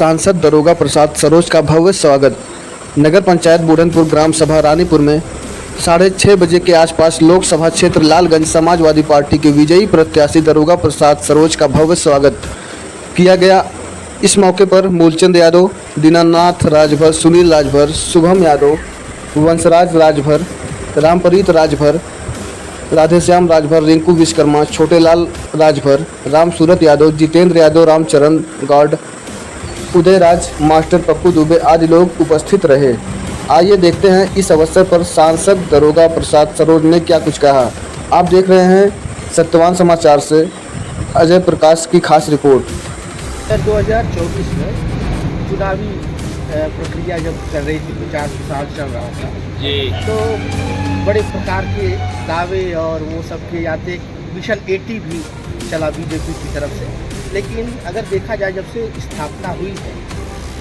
सांसद दरोगा प्रसाद सरोज का भव्य स्वागत। नगर पंचायत बूढ़नपुर ग्राम सभा रानीपुर में 6:30 बजे के आसपास लोकसभा क्षेत्र लालगंज समाजवादी पार्टी के विजयी प्रत्याशी दरोगा प्रसाद सरोज का भव्य स्वागत किया गया। इस मौके पर मूलचंद यादव, दीनानाथ राजभर, सुनील राजभर, शुभम यादव, वंशराज राजभर, रामप्रीत राजभर, राधेश्याम राजभर, रिंकू विश्वकर्मा, छोटेलाल राजभर, राम सूरत यादव, जितेंद्र यादव, रामचरण गौड, उदयराज, मास्टर पप्पू दुबे आदि लोग उपस्थित रहे। आइए देखते हैं इस अवसर पर सांसद दरोगा प्रसाद सरोज ने क्या कुछ कहा। आप देख रहे हैं सत्यवान समाचार से अजय प्रकाश की खास रिपोर्ट। 2024 में चुनावी प्रक्रिया जब चल रही थी, 50 साल चल रहा था जी, तो बड़े प्रकार के दावे और वो सब के आते। मिशन 80 भी चला बीजेपी की तरफ से, लेकिन अगर देखा जाए जब से स्थापना हुई है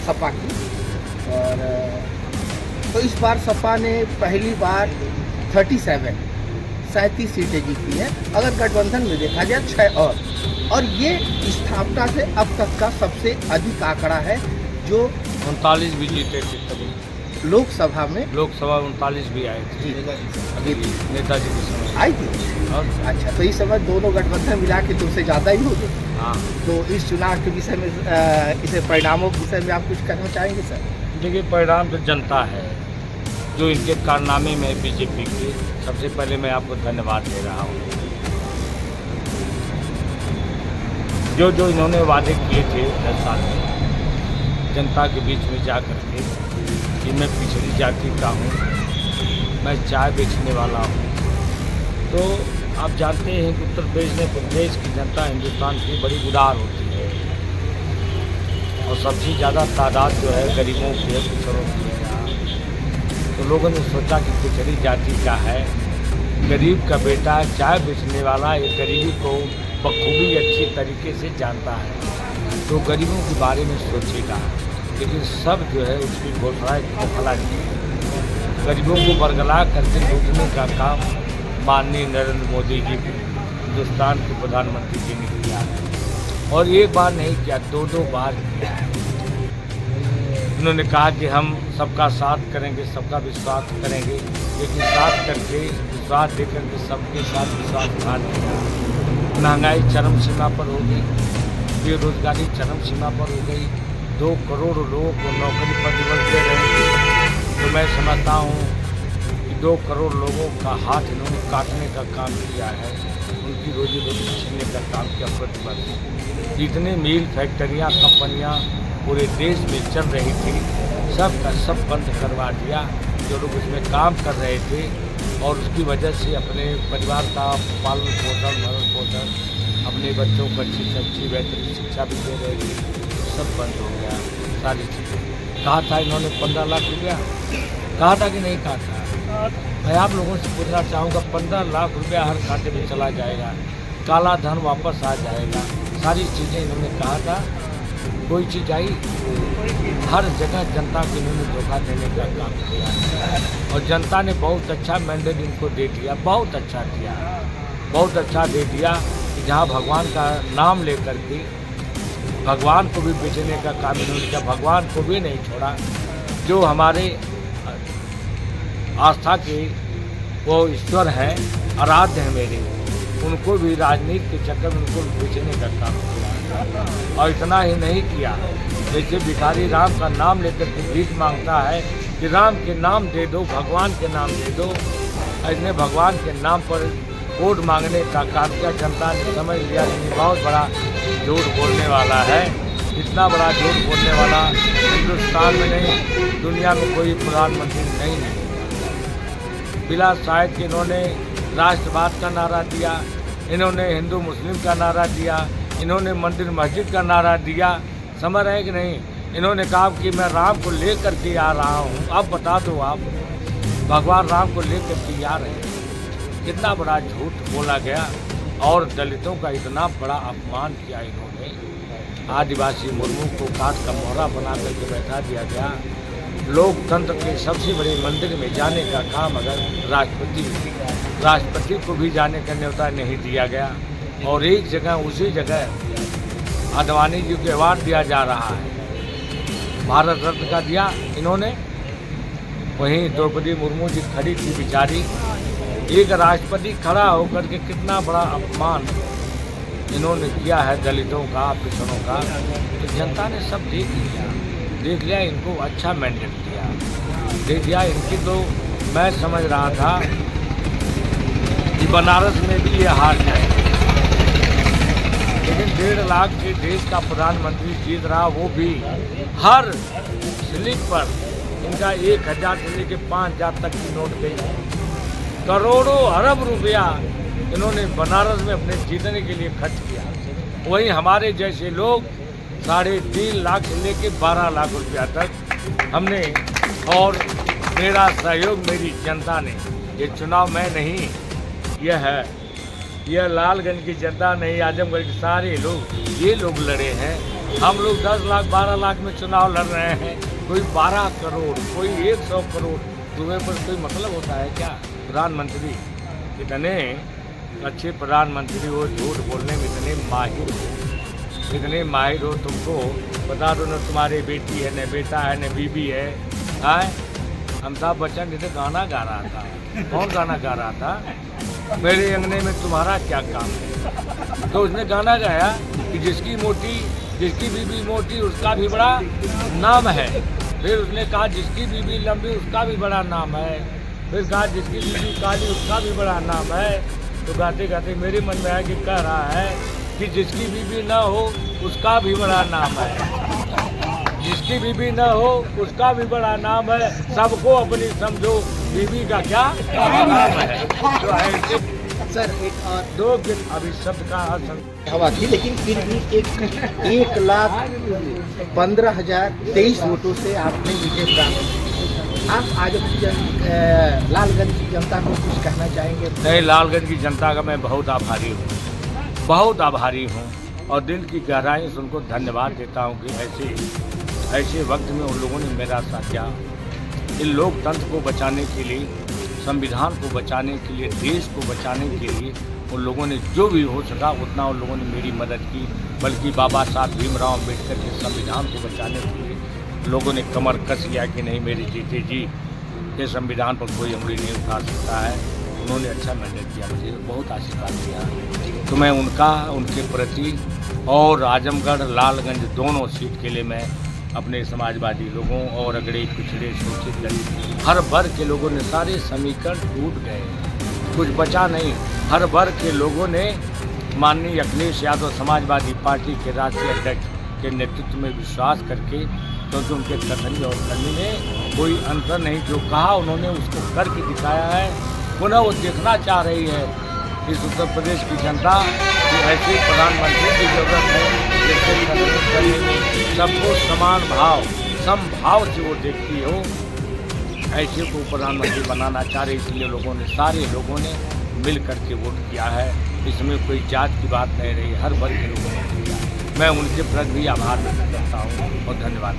सपा की, और तो इस बार सपा ने पहली बार 37 सीटें जीती हैं। अगर गठबंधन में देखा जाए 6 और ये स्थापना से अब तक का सबसे अधिक आंकड़ा है, जो 39 भी जीते थे तभी लोकसभा में 39 भी आए थे जी नेताजी के समय। आई थी। और अच्छा, तो इस समय दोनों गठबंधन मिला के तो उससे ज़्यादा ही हो गए। हाँ, तो इस चुनाव के विषय में, इसे परिणामों के विषय में आप कुछ कहना चाहेंगे सर? देखिए, परिणाम तो जनता है जो इनके कारनामे में बीजेपी के। सबसे पहले मैं आपको धन्यवाद दे रहा हूँ। जो इन्होंने वादे किए थे 10 साल में जनता के बीच में जा कर के कि मैं पिछड़ी जाति का हूँ, मैं चाय बेचने वाला हूँ, तो आप जानते हैं कि उत्तर प्रदेश की जनता हिंदुस्तान की बड़ी उदार होती है, और सबसे ज़्यादा तादाद जो है गरीबों की है, पिछड़ों की है। तो लोगों ने सोचा कि पिछड़ी जाति का है, गरीब का बेटा चाय बेचने वाला, ये गरीबी को बखूबी अच्छी तरीके से जानता है, तो गरीबों के बारे में सोचेगा। लेकिन सब जो है उसकी घोषणाएँ खोखला की, गरीबों को बरगला करके लूटने का काम माननीय नरेंद्र मोदी जी, हिंदुस्तान के प्रधानमंत्री जी ने किया है। और एक बार नहीं किया, 2 बार किया है। उन्होंने कहा कि हम सबका साथ करेंगे, सबका विश्वास करेंगे, लेकिन साथ करके विश्वास देकर के सबके साथ विश्वासघात किया। महंगाई चरम सीमा पर हो गई, बेरोजगारी चरम सीमा पर हो गई, 2 करोड़ लोगों को नौकरी पर दिवस दे रहे थे। तो मैं समझता हूँ कि 2 करोड़ लोगों का हाथ इन्होंने काटने का काम किया है, उनकी रोजी रोटी छीनने का काम किया प्रतिवर्ष। जितने मिल, फैक्ट्रियाँ, कंपनियाँ पूरे देश में चल रही थी, सब का सब बंद करवा दिया। जो लोग उसमें काम कर रहे थे और उसकी वजह से अपने परिवार का पालन पोषण, भरण पोषण, अपने बच्चों को अच्छी बेहतरीन शिक्षा भी दे रहे थे, सब बंद हो गया। सारी चीज़ें कहा था इन्होंने 15 लाख रुपया, कहा था कि नहीं कहा था? मैं आप लोगों से पूछना चाहूँगा, 15 लाख रुपया हर खाते में चला जाएगा, काला धन वापस आ जाएगा, सारी चीज़ें इन्होंने कहा था। कोई चीज़ आई? हर जगह जनता को इन्होंने धोखा देने का काम किया, और जनता ने बहुत अच्छा मैंडेट इनको दे दिया, बहुत अच्छा किया, बहुत अच्छा दे दिया कि जहाँ भगवान का नाम लेकर के भगवान को भी बेचने का काम इन्होंने किया। भगवान को भी नहीं छोड़ा, जो हमारे आस्था के वो ईश्वर हैं, आराध्य हैं मेरे, उनको भी राजनीति के चक्कर में उनको बेचने का काम किया। और इतना ही नहीं किया, जैसे भिखारी राम का नाम लेकर के भीख मांगता है कि राम के नाम दे दो, भगवान के नाम दे दो, ऐसे भगवान के नाम पर वोट मांगने का काम किया। जनता ने समझ लिया कि बहुत बड़ा झूठ बोलने वाला है। इतना बड़ा झूठ बोलने वाला हिंदुस्तान में नहीं, दुनिया में कोई प्रधानमंत्री नहीं है। बिला शायद कि इन्होंने राष्ट्रवाद का नारा दिया, इन्होंने हिंदू मुस्लिम का नारा दिया, इन्होंने मंदिर मस्जिद का नारा दिया, समझ रहे कि नहीं? इन्होंने कहा कि मैं राम को लेकर के आ रहा हूँ। अब बता दो, आप भगवान राम को लेकर के आ रहे हैं। कितना बड़ा झूठ बोला गया, और दलितों का इतना बड़ा अपमान किया इन्होंने। आदिवासी मुर्मू को काट का मोहरा बना करके बैठा दिया गया। लोकतंत्र के सबसे बड़े मंदिर में जाने का काम अगर राष्ट्रपति को भी जाने का न्योता नहीं दिया गया, और एक जगह उसी जगह आडवाणी जी को अवार्ड दिया जा रहा है। भारत रत्न का दिया इन्होंने। वहीं द्रौपदी मुर्मू जी खड़ी थी बेचारी, एक राष्ट्रपति खड़ा होकर के कितना बड़ा अपमान इन्होंने किया है दलितों का, पिछड़ों का। तो जनता ने सब देख लिया, इनको अच्छा मैंडेट दिया, देख लिया इनकी। तो मैं समझ रहा था कि बनारस में भी ये हार जाए, लेकिन 1.5 लाख के देश का प्रधानमंत्री जीत रहा, वो भी हर स्लिप पर इनका 1000 से लेकर 5000 तक की नोट गई। करोड़ों अरब रुपया इन्होंने बनारस में अपने जीतने के लिए खर्च किया। वहीं हमारे जैसे लोग 3.5 लाख से लेकर 12 लाख रुपया तक हमने, और मेरा सहयोग मेरी जनता ने, ये चुनाव मैं नहीं, यह लालगंज की जनता नहीं, आजमगढ़ के सारे लोग, ये लोग लड़े हैं। हम लोग 10 लाख 12 लाख में चुनाव लड़ रहे हैं, कोई 12 करोड़, कोई 100 करोड़ तुम्हें पर कोई मतलब होता है क्या? प्रधानमंत्री इतने अच्छे प्रधानमंत्री हो, झूठ बोलने में इतने माहिर हो, तुमको बता दो न तुम्हारी बेटी है, न बेटा है, न बीबी है। अमिताभ बच्चन जैसे गाना गा रहा था, कौन गाना गा रहा था? मेरे अंगने में तुम्हारा क्या काम है? तो उसने गाना गाया कि जिसकी बीबी मोटी उसका भी बड़ा नाम है। फिर उसने कहा जिसकी बीबी लंबी उसका भी बड़ा नाम है। फिर कहा जिसकी बीबी काली उसका भी बड़ा नाम है। तो गाते गाते मेरे मन में आया कि कह रहा है कि जिसकी बीबी न हो उसका भी बड़ा नाम है, जिसकी बीबी न हो उसका भी बड़ा नाम है, सबको अपनी समझो बीबी का क्या नाम है। तो ऐसे सर एक और 2 दिन अभी शब्द का हवा थी, लेकिन फिर भी 1,15,023 वोटों से आपने विजय प्राप्त। आप आज लालगंज की जनता को कुछ कहना चाहेंगे? नहीं, लालगंज की जनता का मैं बहुत आभारी हूँ, बहुत आभारी हूँ, और दिल की गहराई से उनको धन्यवाद देता हूँ कि ऐसे वक्त में उन लोगों ने मेरा साथ दिया। इन लोकतंत्र को बचाने के लिए, संविधान को बचाने के लिए, देश को बचाने के लिए उन लोगों ने जो भी हो सका उतना उन लोगों ने मेरी मदद की। बल्कि बाबा साहब भीमराव अम्बेडकर के संविधान को बचाने के लिए लोगों ने कमर कस लिया कि नहीं मेरे जीते जी ये संविधान पर कोई उंगली नहीं उठा सकता है। उन्होंने अच्छा मैंडेट दिया, मुझे बहुत आशीर्वाद दिया। तो मैं उनके प्रति और आजमगढ़ लालगंज दोनों सीट के लिए मैं अपने समाजवादी लोगों और अगड़े पिछड़े शोषित दलित हर वर्ग के लोगों ने, सारे समीकरण टूट गए, कुछ बचा नहीं। हर वर्ग के लोगों ने माननीय अखिलेश यादव समाजवादी पार्टी के राष्ट्रीय अध्यक्ष के नेतृत्व में विश्वास करके, क्योंकि उनके कथन और करनी में कोई अंतर नहीं, जो कहा उन्होंने उसको करके दिखाया है। पुनः वो देखना चाह रही है इस उत्तर प्रदेश की जनता कि ऐसे प्रधानमंत्री की जरूरत है जिससे करने में सबको समान भाव, समभाव से वो देखती हो, ऐसे को प्रधानमंत्री बनाना चाह रहे। इसलिए लोगों ने, सारे लोगों ने मिल करके वोट किया है। इसमें कोई जात की बात नहीं रही, हर वर्ग के लोगों ने किया। मैं उनके प्रति भी आभार व्यक्त करता हूँ और धन्यवाद।